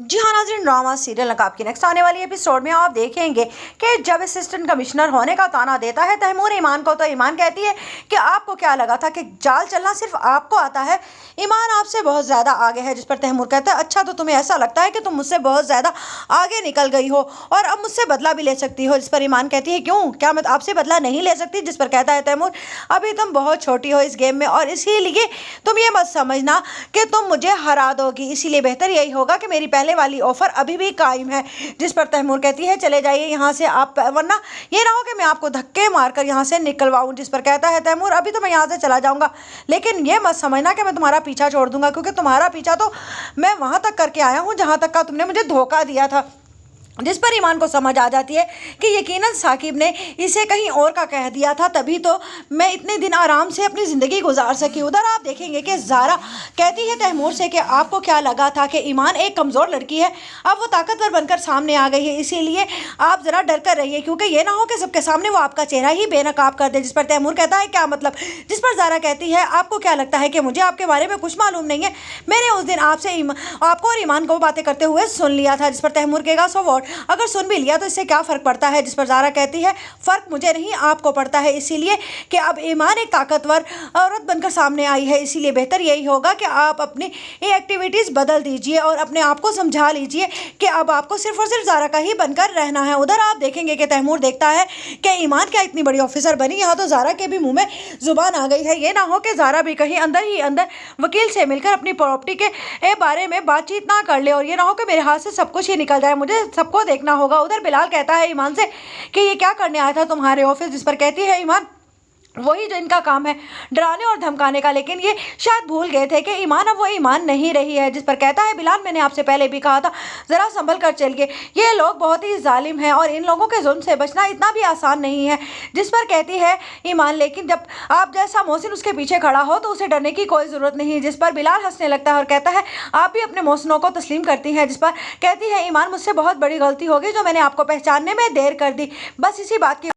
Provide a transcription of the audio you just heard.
जी हाँ नाज़रीन, drama serial नकाब की नेक्स्ट आने वाली एपिसोड में आप देखेंगे कि जब असिस्टेंट कमिश्नर होने का ताना देता है तैमूर ईमान को, तो ईमान कहती है कि आपको क्या लगा था कि जाल चलना सिर्फ आपको आता है, ईमान आपसे बहुत ज़्यादा आगे है। जिस पर तैमूर कहता है अच्छा, तो तुम्हें ऐसा लगता है कि तुम मुझसे बहुत ज़्यादा आगे निकल गई हो और अब मुझसे बदला भी ले सकती हो। जिस पर ईमान कहती है क्यों, क्या मैं आपसे बदला नहीं ले सकती? जिस पर कहता है तैमूर अभी तुम बहुत छोटी हो इस गेम में और इसीलिए तुम ये मत समझना कि तुम मुझे हरा दोगी, इसीलिए बेहतर यही होगा कि मेरी पहले वाली ऑफर अभी भी कायम है। जिस पर तैमूर कहती है चले जाइए यहाँ से आप, वरना ये ना हो कि मैं आपको धक्के मारकर यहाँ से निकलवाऊं। जिस पर कहता है तैमूर अभी तो मैं यहाँ से चला जाऊंगा, लेकिन ये मत समझना कि मैं तुम्हारा पीछा छोड़ दूंगा, क्योंकि तुम्हारा पीछा तो मैं वहां तक करके आया हूँ जहां तक का तुमने मुझे धोखा दिया था। जिस पर ईमान को समझ आ जाती है कि यकीनन साकिब ने इसे कहीं और का कह दिया था, तभी तो मैं इतने दिन आराम से अपनी ज़िंदगी गुजार सकी। उधर आप देखेंगे कि ज़ारा कहती है तैमूर से कि आपको क्या लगा था कि ईमान एक कमज़ोर लड़की है, अब वो ताकतवर बनकर सामने आ गई है, इसीलिए आप ज़रा डर कर रहिए, क्योंकि ये ना हो कि सबके सामने वो आपका चेहरा ही बेनकाब कर दे। जिस पर तैमूर कहता है क्या मतलब? जिस पर ज़ारा कहती है आपको क्या लगता है कि मुझे आपके बारे में कुछ मालूम नहीं है? मैंने उस दिन आपको और ईमान को बातें करते हुए सुन लिया था। जिस पर तैमूर कहेगा सो वॉट, अगर सुन भी लिया तो इससे क्या फ़र्क पड़ता है? जिस पर ज़ारा कहती है फ़र्क मुझे नहीं आपको पड़ता है, इसीलिए कि अब ईमान एक ताकतवर औरत बनकर सामने आई है, इसीलिए बेहतर यही होगा कि आप अपनी ये एक्टिविटीज़ बदल दीजिए और अपने आप को समझा लीजिए कि अब आपको सिर्फ और सिर्फ ज़ारा का ही बनकर रहना है। उधर आप देखेंगे कि तैमूर देखता है कि ईमान क्या इतनी बड़ी ऑफिसर बनी, यहाँ तो ज़ारा के भी मुँह में ज़ुबान आ गई है। ये ना हो कि ज़ारा भी कहीं अंदर ही अंदर वकील से मिलकर अपनी प्रॉपर्टी के बारे में बातचीत ना कर ले और ये ना हो कि मेरे हाथ से सब कुछ ही निकल जाए, मुझे सबको देखना होगा। उधर बिलाल कहता है ईमान से कि ये क्या करने आया था तुम्हारे ऑफिस? जिस पर कहती है ईमान वही जो इनका काम है, डराने और धमकाने का, लेकिन ये शायद भूल गए थे कि ईमान अब वो ईमान नहीं रही है। जिस पर कहता है बिलाल मैंने आपसे पहले भी कहा था ज़रा संभल कर चलिए, ये लोग बहुत ही जालिम हैं और इन लोगों के जुल्म से बचना इतना भी आसान नहीं है। जिस पर कहती है ईमान लेकिन जब आप जैसा मोहसिन उसके पीछे खड़ा हो तो उसे डरने की कोई ज़रूरत नहीं। जिस पर बिलाल हंसने लगता है और कहता है आप भी अपने मोहसिनों को तस्लीम करती हैं? जिस पर कहती है ईमान मुझसे बहुत बड़ी गलती होगी जो मैंने आपको पहचानने में देर कर दी, बस इसी बात की